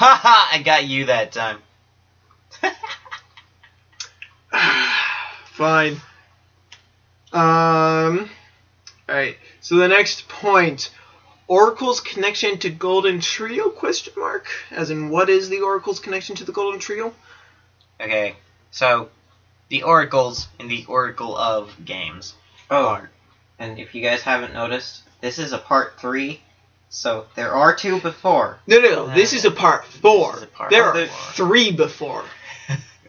Haha, I got you that time. Fine. Alright, so the next point. Oracle's connection to Golden Trio, question mark? As in, what is the Oracle's connection to the Golden Trio? Okay, so the oracles in the Oracle of games. Oh, and if you guys haven't noticed, this is a part 3, so there are 2 before. No, this is a part 4. There are 3 before.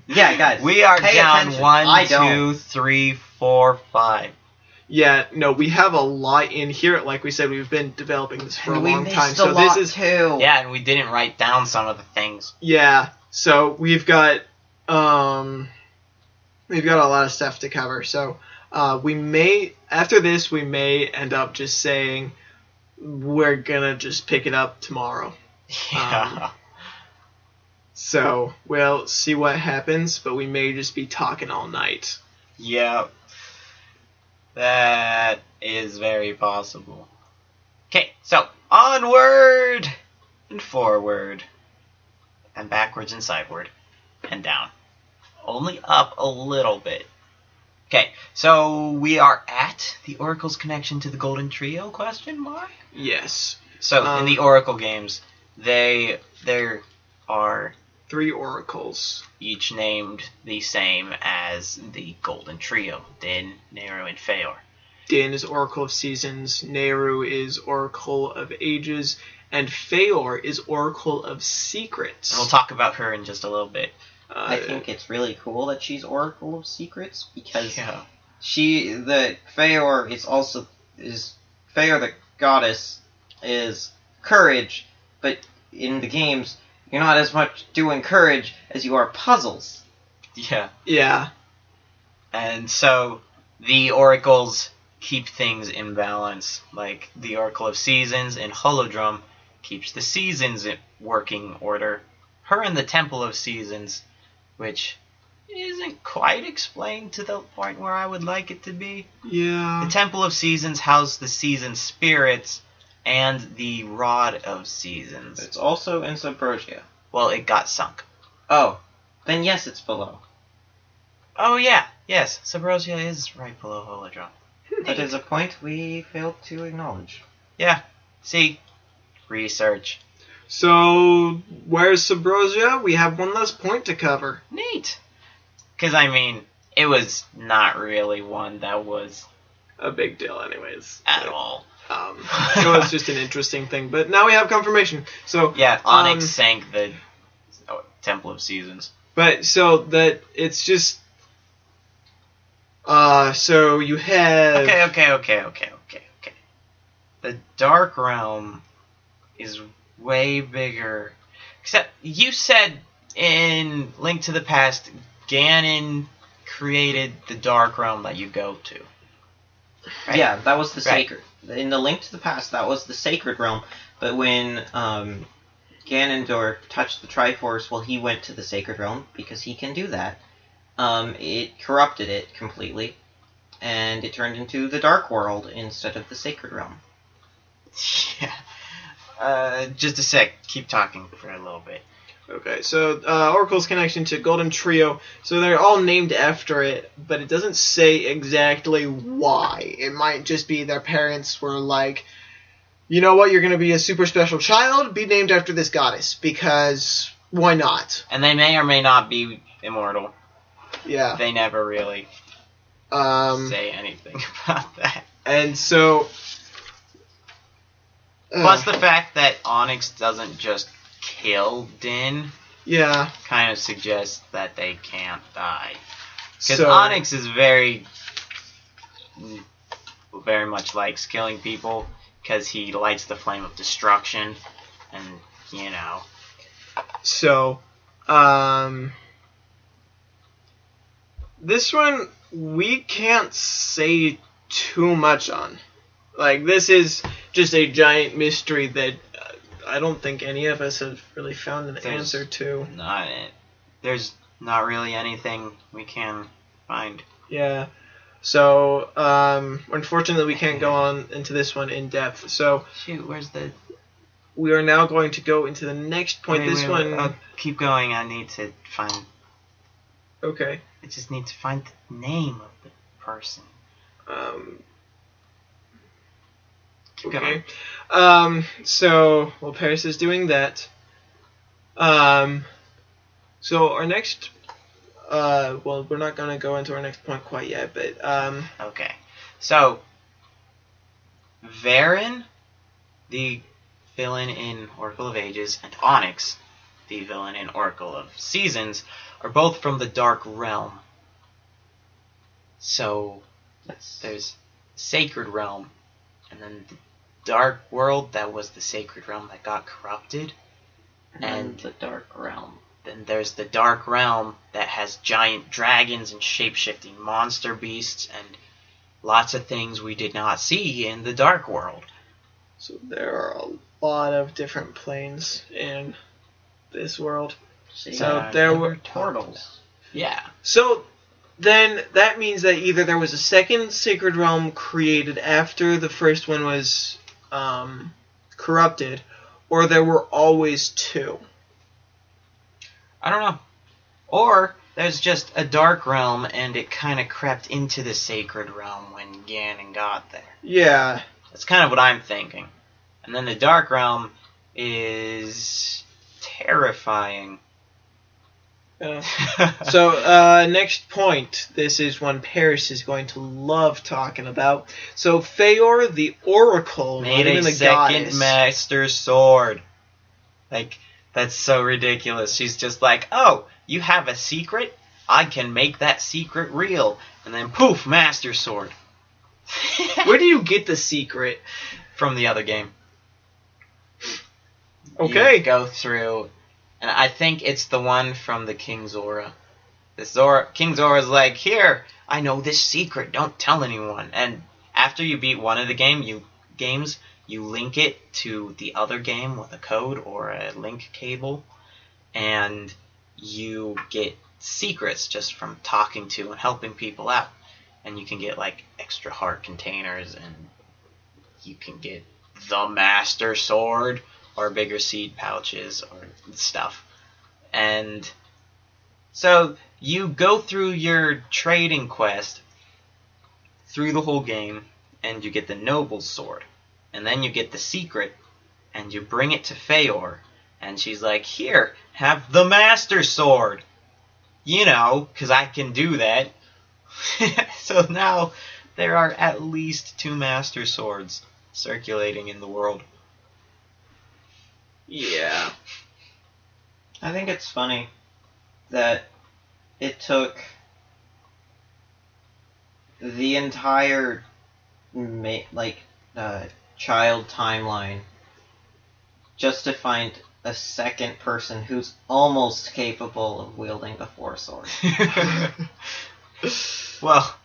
Yeah, guys. We are pay down attention. 1, don't. 2, 3, 4, 5. Yeah, no, we have a lot in here. Like we said, we've been developing this for a long time. So this is too. Yeah, and we didn't write down some of the things. Yeah, so we've got a lot of stuff to cover. So we may, after this, we may end up just saying we're gonna just pick it up tomorrow. Yeah. So we'll see what happens, but we may just be talking all night. Yep. That is very possible. Okay, so onward and forward and backwards and sideward and down. Only up a little bit. Okay, so we are at the Oracle's connection to the Golden Trio, question mark? Yes. So in the Oracle games, there are 3 oracles. each named the same as the Golden Trio, Din, Nehru, and Feor. Din is Oracle of Seasons, Nehru is Oracle of Ages, and Feor is Oracle of Secrets. And we'll talk about her in just a little bit. I think it's really cool that she's Oracle of Secrets, because Yeah. Feor the goddess is courage, but in the games, you're not as much doing courage as you are puzzles. Yeah. Yeah. And so the oracles keep things in balance. Like the Oracle of Seasons in Holodrum keeps the seasons in working order. Her in the Temple of Seasons, which isn't quite explained to the point where I would like it to be. Yeah. The Temple of Seasons houses the season spirits and the Rod of Seasons. It's also in Subrosia. Well, it got sunk. Oh, then yes, it's below. Oh yeah, yes, Subrosia is right below Holodrum. That is a point we failed to acknowledge. Yeah, see? Research. So, where's Subrosia? We have one less point to cover. Neat. Because, I mean, it was not really one that was A big deal anyways. at all. It was just an interesting thing, but now we have confirmation. So Yeah, Onyx sank the Temple of Seasons. But so that it's just so you have Okay. The Dark Realm is way bigger. Except, you said in Link to the Past, Ganon created the Dark Realm that you go to. Right? Yeah, that was the Right. sacred. In the Link to the Past, that was the sacred realm. But when Ganondorf touched the Triforce, well, he went to the sacred realm because he can do that. It corrupted it completely, and it turned into the Dark World instead of the sacred realm. Yeah. Just a sec. Keep talking for a little bit. Okay, so Oracle's connection to Golden Trio. So they're all named after it, but it doesn't say exactly why. It might just be their parents were like, you know what, you're going to be a super special child, be named after this goddess, because why not? And they may or may not be immortal. Yeah. They never really say anything about that. And so... Plus the fact that Onyx doesn't just kill Din yeah. kind of suggests that they can't die. Because So, Onyx is very much likes killing people because he lights the flame of destruction and, you know. So, this one we can't say too much on. Like, this is just a giant mystery that I don't think any of us have really found an answer to. There's not really anything we can find. Yeah. So, unfortunately, we can't go on into this one in depth. So, Shoot, where's the... we are now going to go into the next point. Wait, keep going. I need to find. Okay. I just need to find the name of the person. Keep Okay. going. So while Paris is doing that, so our next, well, we're not gonna go into our next point quite yet, but Okay. So, Varen, the villain in Oracle of Ages, and Onyx, the villain in Oracle of Seasons, are both from the Dark Realm. So, there's Sacred Realm, and then the Dark World, that was the Sacred Realm that got corrupted. And the Dark Realm. Then there's the Dark Realm that has giant dragons and shape-shifting monster beasts and lots of things we did not see in the Dark World. so there are a lot of different planes in this world. So there were turtles. Yeah. So then that means that either there was a second Sacred Realm created after the first one was corrupted, or there were always two. I don't know. Or there's just a Dark Realm and it kind of crept into the Sacred Realm when Ganon got there. Yeah. That's kind of what I'm thinking. And then the Dark Realm is terrifying. So, next point. This is one Paris is going to love talking about. So, Feor, the Oracle, made not even a the second goddess. Master Sword. Like, that's so ridiculous. She's just like, oh, you have a secret? I can make that secret real. And then poof, Master Sword. Where do you get the secret? From the other game. Okay. You go through, and I think it's the one from the King Zora. King Zora's like, here, I know this secret, don't tell anyone. And after you beat one of the games, you link it to the other game with a code or a link cable, and you get secrets just from talking to and helping people out. And you can get like extra heart containers, and you can get the Master Sword or bigger seed pouches or stuff. And so you go through your trading quest through the whole game, and you get the Noble Sword. And then you get the secret, and you bring it to Feor, and she's like, here, have the Master Sword. You know, because I can do that. So now there are at least 2 Master Swords circulating in the world. Yeah. I think it's funny that it took the entire child timeline just to find a second person who's almost capable of wielding a Force sword. Well,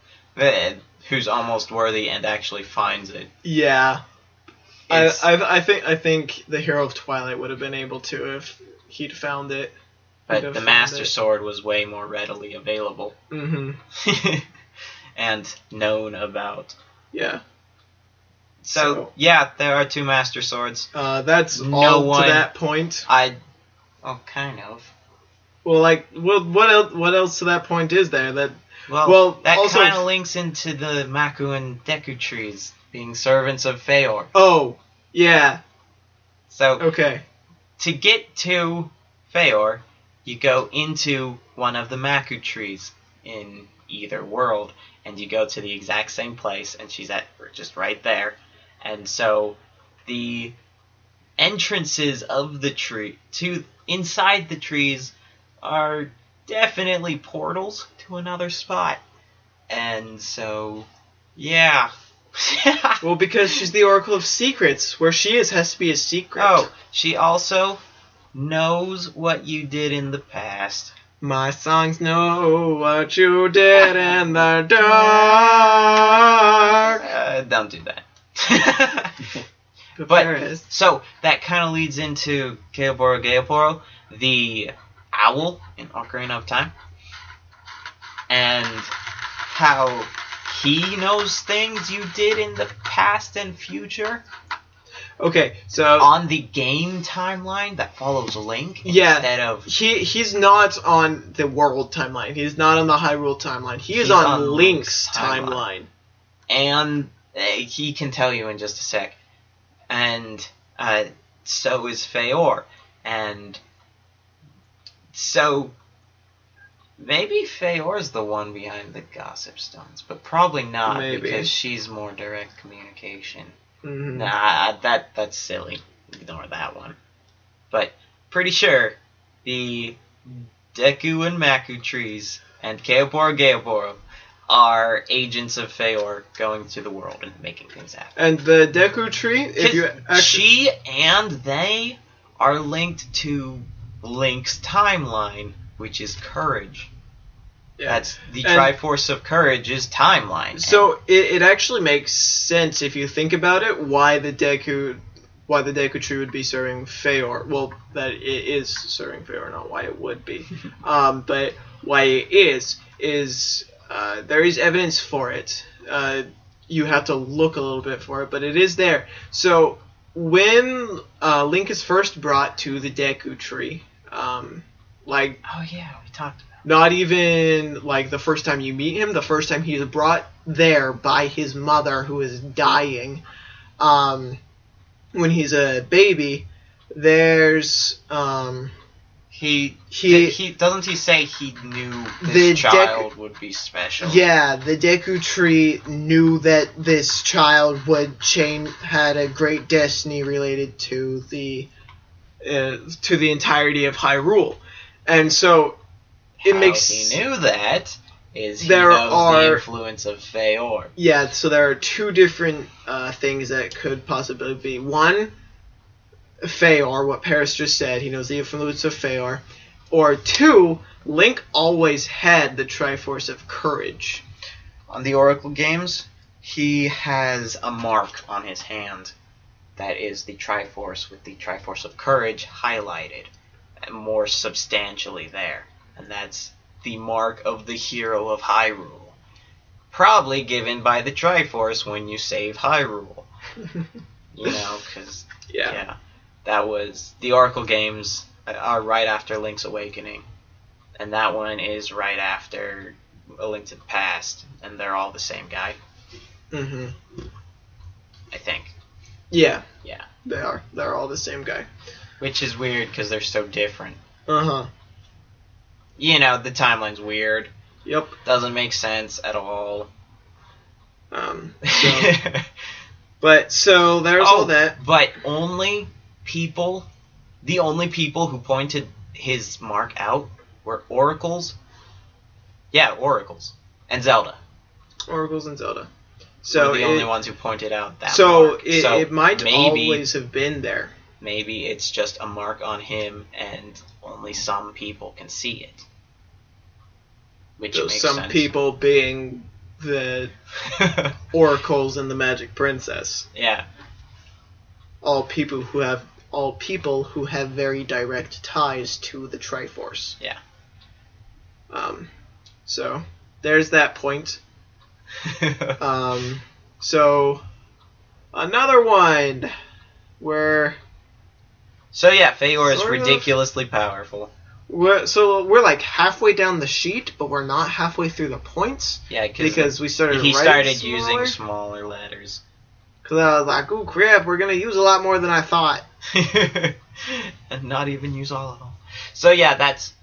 who's almost worthy and actually finds it. Yeah. I think the Hero of Twilight would have been able to if he'd found it. But the Master Sword was way more readily available. Mm-hmm. And known about. Yeah. So, yeah, there are 2 Master Swords. That's No all one- to that point. Oh, kind of. Well, what else to that point is there? That Well, that also- kind of links into the Maku and Deku trees being servants of Feor. Oh, yeah. So, Okay. to get to Feor, you go into one of the Maku trees in either world, and you go to the exact same place, and she's just right there. And so the entrances of the tree to inside the trees are definitely portals to another spot. And so, yeah. Well, because she's the Oracle of Secrets. Where she is has to be a secret. Oh, she also knows what you did in the past. My songs know what you did in the dark. Don't do that. But But- there it is. So that kind of leads into Geoboro, the owl in Ocarina of Time, and how he knows things you did in the past and future. Okay, so on the game timeline that follows Link Yeah. instead of he's not on the world timeline. He's not on the Hyrule timeline. He is He's on on Link's Link's timeline. and he can tell you in just a sec. And so is Feor. And so maybe Feor's the one behind the Gossip Stones, but probably not Maybe. because she's more direct communication. Mhm. Nah, that's silly. Ignore that one. But pretty sure the Deku and Maku trees and Geoboro are agents of Feor going to the world and making things happen. And the Deku tree, if you actually, She and they are linked to Link's timeline, which is Courage. yeah. That's the And- Triforce of Courage's timeline. So it actually makes sense if you think about it why the Deku tree would be serving Feor. Well, that it is serving Feor, not why it would be. But why it is there is evidence for it. You have to look a little bit for it, but it is there. So when Link is first brought to the Deku tree, like Oh yeah, we talked about. not even like the first time you meet him, the first time he's brought there by his mother who is dying, when he's a baby, there's He doesn't he say he knew The this child would be special? yeah, the Deku tree knew that this child had a great destiny related to the entirety of Hyrule, and so it How makes he knew that is he There knows are- the influence of Feor. Yeah, so there are two different things that could possibly be. One, Feor, what Paris just said, he knows the influence of Feor. Or two, Link always had the Triforce of Courage. On the Oracle games, he has a mark on his hand that is the Triforce with the Triforce of Courage highlighted more substantially there. And that's the mark of the hero of Hyrule. Probably given by the Triforce when you save Hyrule. You know, because, yeah, that was... The Oracle games are right after Link's Awakening. And that one is right after A Link to the Past. And they're all the same guy, Mm-hmm. I think. Yeah. Yeah. They are. They're all the same guy. Which is weird because they're so different. Uh-huh. You know, the timeline's weird. Yep. Doesn't make sense at all. So, but, so, there's all that. But the only people who pointed his mark out were Oracles. Yeah, Oracles. And Zelda. Oracles and Zelda. So So, the only ones who pointed out that so mark. it might maybe, always have been there. Maybe it's just a mark on him and only some people can see it. Which So makes some sense. people being the Oracles and the Magic Princess. Yeah. All people who have very direct ties to the Triforce. Yeah. So there's that point. So another one where So yeah, Feor is Sort of. ridiculously powerful. we're like halfway down the sheet, but we're not halfway through the points Yeah, because we started. he writing started smaller. using smaller letters. Because I was like, "Ooh, crap! We're gonna use a lot more than I thought." And not even use all of them. So yeah, that's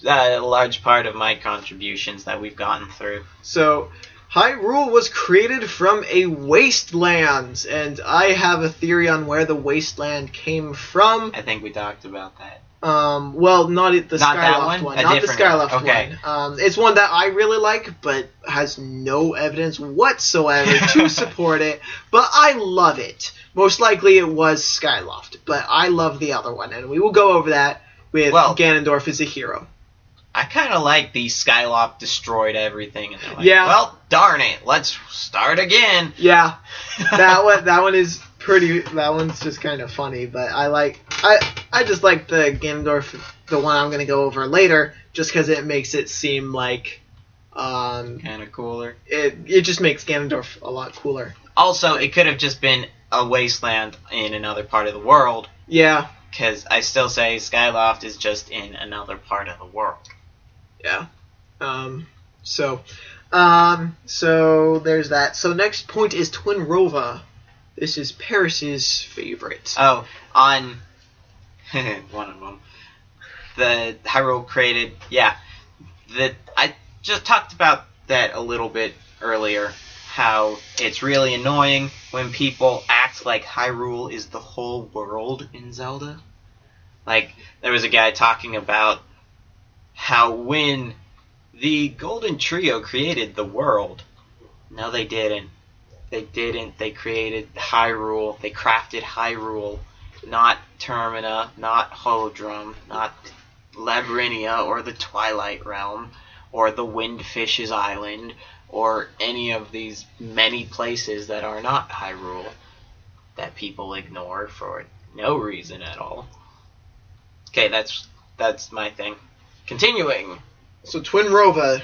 a large part of my contributions that we've gotten through. So, Hyrule was created from a wasteland, and I have a theory on where the wasteland came from. I think we talked about that. Well, not the Not that Skyloft one? one. A Not the different Skyloft one. Okay. one. It's one that I really like, but has no evidence whatsoever to support it. But I love it. Most likely it was Skyloft, but I love the other one, and we will go over that with Ganondorf as a hero. I kind of like the Skyloft destroyed everything, and they're like, Yeah. well, darn it, let's start again. Yeah, that one is pretty. That one's just kind of funny, but I just like the Ganondorf, the one I'm gonna go over later, just because it makes it seem like Kind of cooler. it just makes Ganondorf a lot cooler. Also, it could have just been a wasteland in another part of the world, Yeah. because I still say Skyloft is just in another part of the world. Yeah. So there's that. So next point is Twinrova. This is Paris's favorite. Oh, on one of them, the Hyrule created. Yeah, I just talked about that a little bit earlier. How it's really annoying when people act like Hyrule is the whole world in Zelda. Like, there was a guy talking about how when the Golden Trio created the world, no, they didn't. They didn't. They created Hyrule. They crafted Hyrule, not Termina, not Holodrum, not Labyrinthia or the Twilight Realm, or the Windfish's Island, or any of these many places that are not Hyrule that people ignore for no reason at all. Okay, that's my thing. Continuing. So Twinrova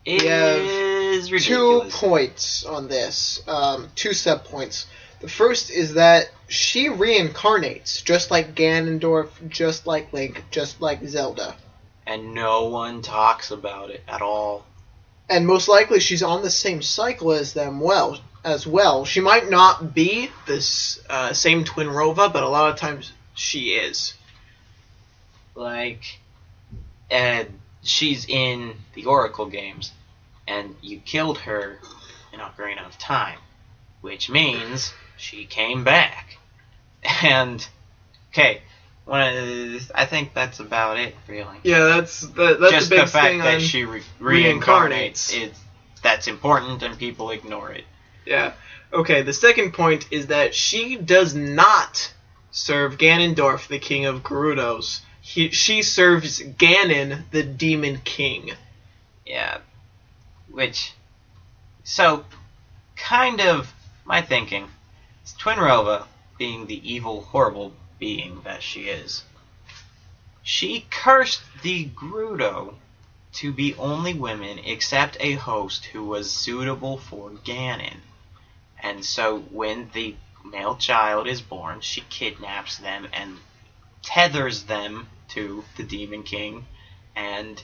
It have is 2 ridiculous. points on this. 2 sub-points. The first is that she reincarnates, just like Ganondorf, just like Link, just like Zelda. And no one talks about it at all. And most likely she's on the same cycle as them as well. She might not be this same Twinrova, but a lot of times she is. Like, she's in the Oracle games, and you killed her in Ocarina of Time, which means she came back. And, okay, I think that's about it, really. Yeah, that's Just a big the fact thing that on... she reincarnates. That's important, and people ignore it. Yeah. Okay, the second point is that she does not serve Ganondorf, the King of Gerudos. She serves Ganon, the Demon King. Yeah. So, kind of, my thinking is Twinrova, being the evil, horrible being that she is, she cursed the Gerudo to be only women except a host who was suitable for Ganon. And so when the male child is born, she kidnaps them and tethers them to the Demon King and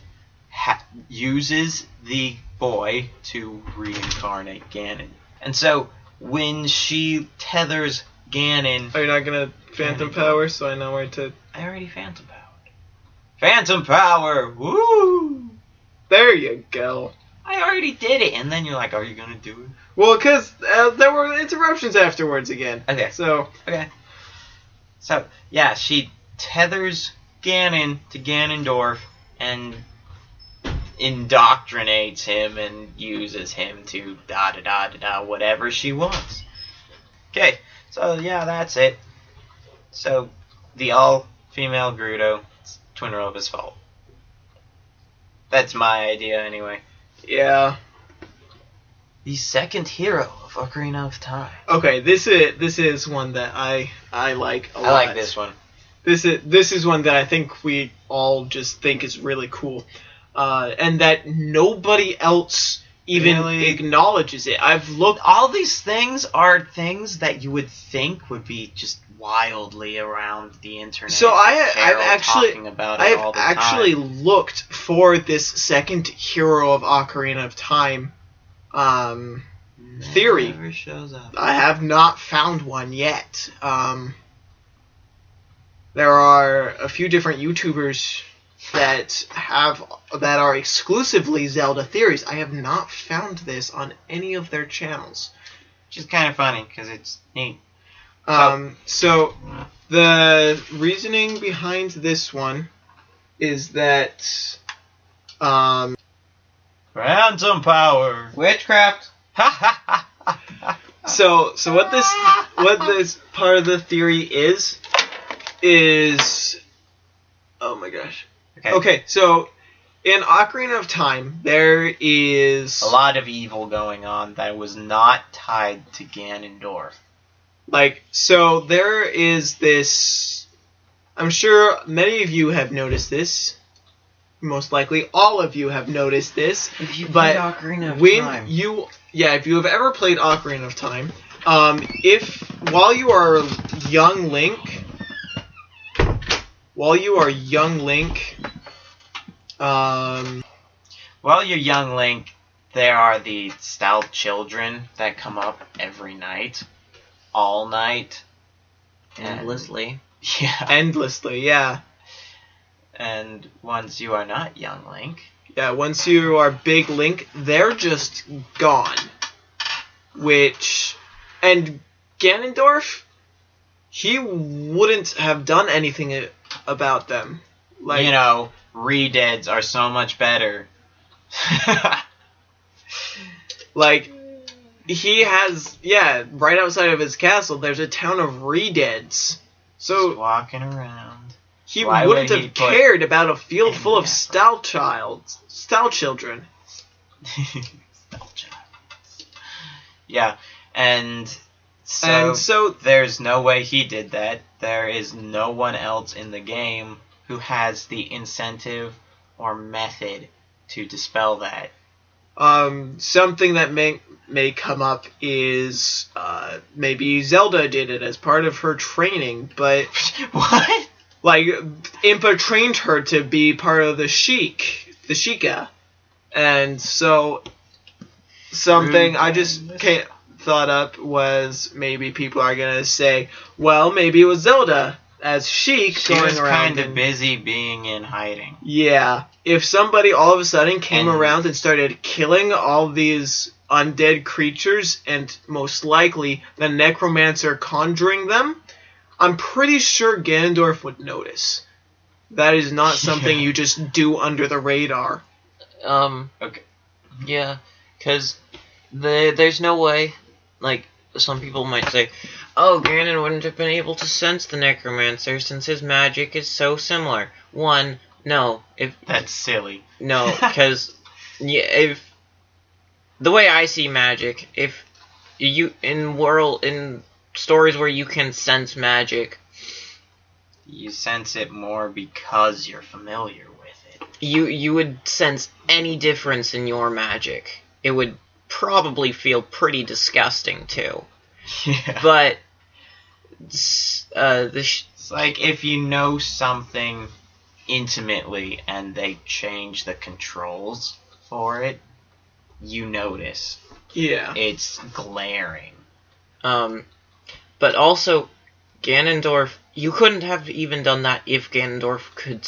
uses the boy to reincarnate Ganon. And so when she tethers Ganon... Are you not going to Phantom Power so I know where to... I already Phantom Powered. Phantom Power! Woo! There you go. I already did it, and then you're like, are you going to do it? Well, because there were interruptions afterwards again. Okay. So, So, yeah, she tethers Ganon to Ganondorf and indoctrinates him and uses him to da-da-da-da-da, whatever she wants. Okay, so yeah, that's it. So, the all-female Gerudo, it's Twinrova's fault. That's my idea, anyway. yeah. The second hero of Ocarina of Time. Okay, this is one that I like a lot. I like this one. This is one that I think we all just think is really cool, and that nobody else even Really? acknowledges it. I've looked. All these things are things that you would think would be just wildly around the internet. So I've Carol actually talking about it all the time. looked for this second hero of Ocarina of Time theory. Never shows up. I have not found one yet. There are a few different YouTubers that are exclusively Zelda theories. I have not found this on any of their channels. Which is kind of funny because it's neat. So the reasoning behind this one is that Phantom Power. Witchcraft. so what this part of the theory is oh my gosh. Okay, so in Ocarina of Time there is A lot of evil going on that was not tied to Ganondorf. So there is this, I'm sure many of you have noticed this, most likely all of you have noticed this, If you but played Ocarina of when Time. if you have ever played Ocarina of Time, If while you are young Link, While you're young Link, there are the stout children that come up every night, all night, Endlessly. Yeah. endlessly, yeah. And once you are not young Link, Yeah, once you are Big Link, they're just gone. And Ganondorf, he wouldn't have done anything about them. Like, you know, re-deads are so much better. like, he has, right outside of his castle, there's a town of Redeads. Just So walking around. he Why wouldn't would he have put cared about a field full of any stout children. Yeah, and so there's no way he did that. There is no one else in the game who has the incentive or method to dispel that. Something that may come up is maybe Zelda did it as part of her training, but What? like Impa trained her to be part of the Sheikah, and so something I just thought up was maybe people are gonna say, well, maybe it was Zelda as Sheik She going was around kind of and- busy being in hiding. Yeah, if somebody all of a sudden came And- around and started killing all these undead creatures, and most likely the necromancer conjuring them, I'm pretty sure Ganondorf would notice. That is not something Yeah. you just do under the radar. Okay. Yeah, because there's no way, like, some people might say, oh, Ganon wouldn't have been able to sense the Necromancer since his magic is so similar. That's silly. Because if the way I see magic, if you in stories where you can sense magic, You sense it more because you're familiar with it. you would sense any difference in your magic. It would probably feel pretty disgusting too. Yeah. But It's like if you know something intimately and they change the controls for it, you notice. Yeah. It's glaring. But also, Ganondorf, you couldn't have even done that if Ganondorf could.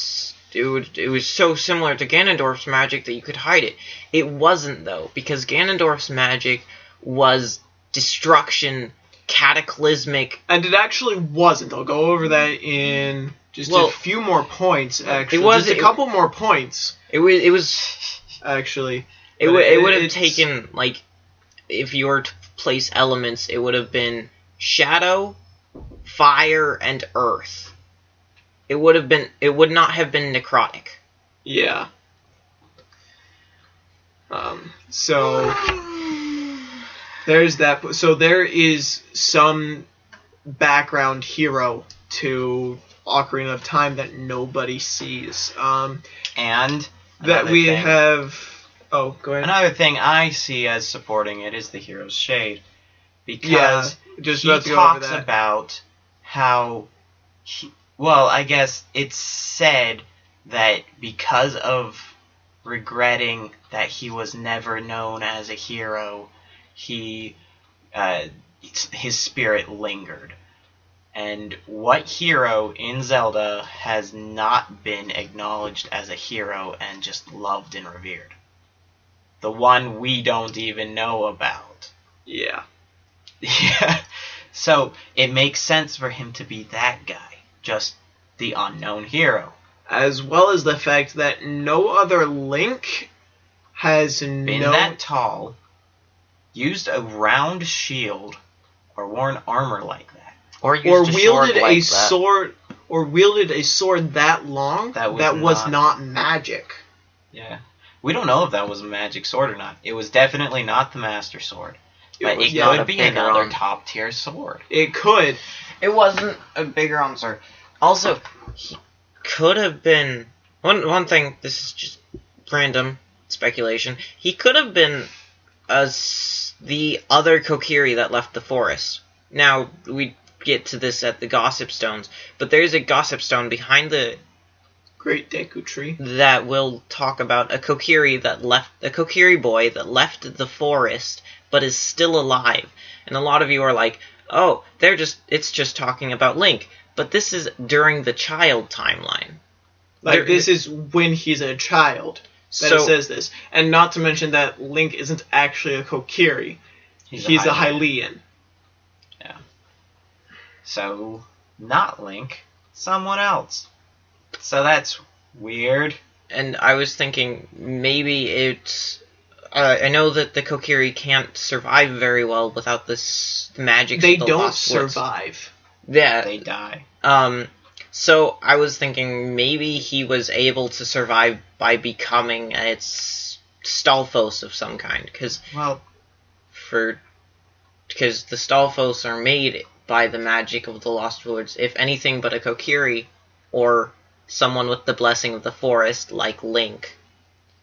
It was so similar to Ganondorf's magic that you could hide it. It wasn't, though, because Ganondorf's magic was destruction, cataclysmic. And it actually wasn't. I'll go over that in just a few more points, actually. Just a couple more points, It was. actually. It But would have it's- taken, like, if you were to place elements, it would have been shadow, fire, and earth. It would not have been necrotic. Yeah. So there's that. So there is some background hero to Ocarina of Time that nobody sees. And That another we thing- have. Oh, go ahead. Another thing I see as supporting it is the hero's shade. Yeah, Because just he about to go over talks that. about how I guess it's said that because of regretting that he was never known as a hero, his spirit lingered. And what hero in Zelda has not been acknowledged as a hero and just loved and revered? The one we don't even know about. Yeah. Yeah. So it makes sense for him to be that guy, just the unknown hero. As well as the fact that no other Link has Been that tall, used a round shield, or worn armor like that. Or used or a sword wielded like a that. sword, or wielded a sword that long That was was not- not magic. Yeah. We don't know if that was a magic sword or not. It was definitely not the Master Sword. But was it not could a be big another one. top tier sword. It could. It wasn't a bigger answer. Also, he could have been one thing. This is just random speculation. He could have been the other Kokiri that left the forest. Now, we get to this at the Gossip Stones, but there's a Gossip Stone behind the Great Deku Tree that will talk about a Kokiri boy that left the forest but is still alive. And a lot of you are like, oh, it's just talking about Link. But this is during the child timeline. Like, this is when he's a child that it says this. And not to mention that Link isn't actually a Kokiri. He's a Hylian. Yeah. So, not Link, someone else. So that's weird. And I was thinking maybe it's... I know that the Kokiri can't survive very well without this magic. They don't survive. Yeah. They die. So I was thinking maybe he was able to survive by becoming its Stalfos of some kind. Because the Stalfos are made by the magic of the Lost Woods. If anything but a Kokiri or someone with the blessing of the forest, like Link,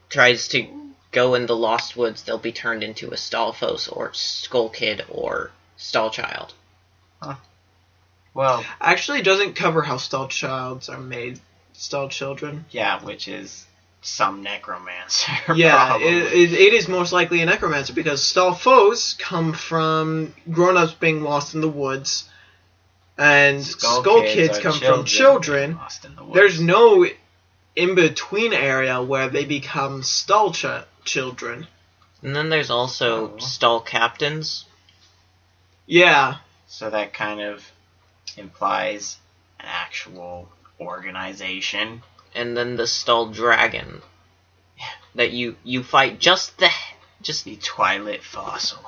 tries to go in the Lost Woods, they'll be turned into a Stalfos or Skull Kid or Stallchild. Huh. Well, actually, it doesn't cover how Stallchilds are made. Stallchildren. Yeah, which is some necromancer. Yeah, it is most likely a necromancer because Stalfos come from grown-ups being lost in the woods, and Skull Kids come from children. There's no in-between area where they become children. And then there's also Stall Captains. Yeah. So that kind of implies an actual organization. And then the Stall Dragon. That you fight just the Twilight Fossil.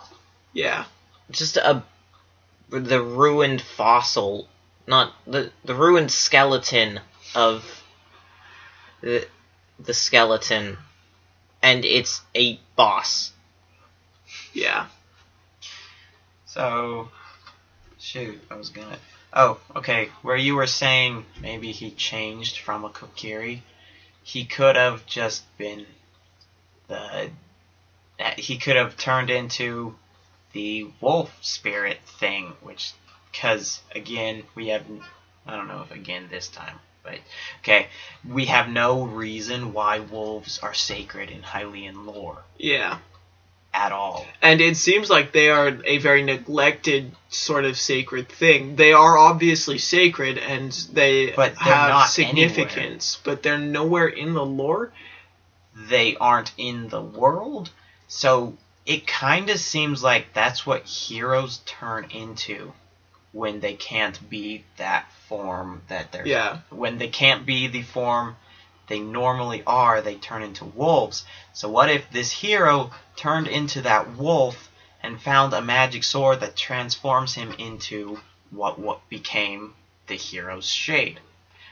Yeah. Just the ruined fossil, not the ruined skeleton of the skeleton, and it's a boss. Yeah. So, shoot, I was gonna... Oh, okay, where you were saying maybe he changed from a Kokiri, he could have just been he could have turned into the wolf spirit thing, which, because, again, we have... I don't know if again this time, but, okay, we have no reason why wolves are sacred in Hylian lore. Yeah. At all. And it seems like they are a very neglected sort of sacred thing. They are obviously sacred and they have significance, but they're nowhere in the lore. They aren't in the world, so it kind of seems like that's what heroes turn into when they can't be that form that they're... Yeah. When they can't be the form they normally are, they turn into wolves. So what if this hero turned into that wolf and found a magic sword that transforms him into what became the hero's shade?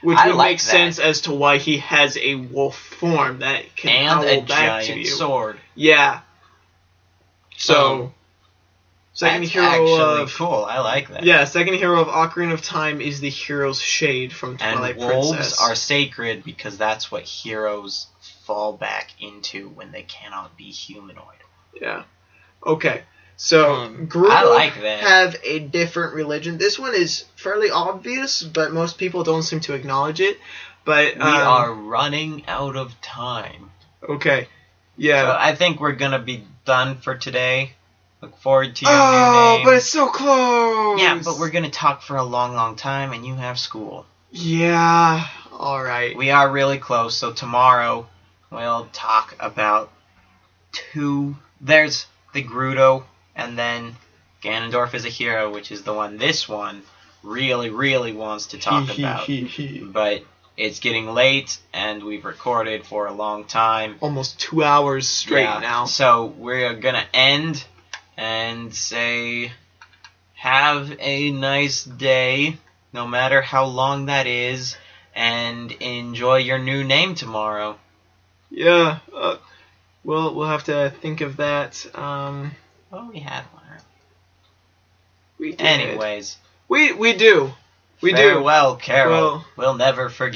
Which would make sense as to why he has a wolf form that can howl back to you. And a giant sword. Yeah. So, second that's hero actually of... cool. I like that. Yeah, second hero of Ocarina of Time is the hero's shade from Twilight Princess. And wolves Princess. are sacred because that's what heroes fall back into when they cannot be humanoid. Yeah. Okay. So, I like that. have a different religion. This one is fairly obvious, but most people don't seem to acknowledge it. But we are running out of time. Okay. Yeah. So I think we're going to be done for today. Look forward to your new name. But it's so close! Yeah, but we're going to talk for a long, long time, and you have school. Yeah. Alright. We are really close, so tomorrow we'll talk about There's the Gerudo, and then Ganondorf is a hero, which is the one this one really, really wants to talk about. But it's getting late, and we've recorded for a long time. Almost 2 hours straight now. So we're going to end and say, have a nice day, no matter how long that is, and enjoy your new name tomorrow. Yeah, we'll have to think of that. Well, we had one. We did. Anyways. We do. We do. Farewell, Carol. We'll never forget.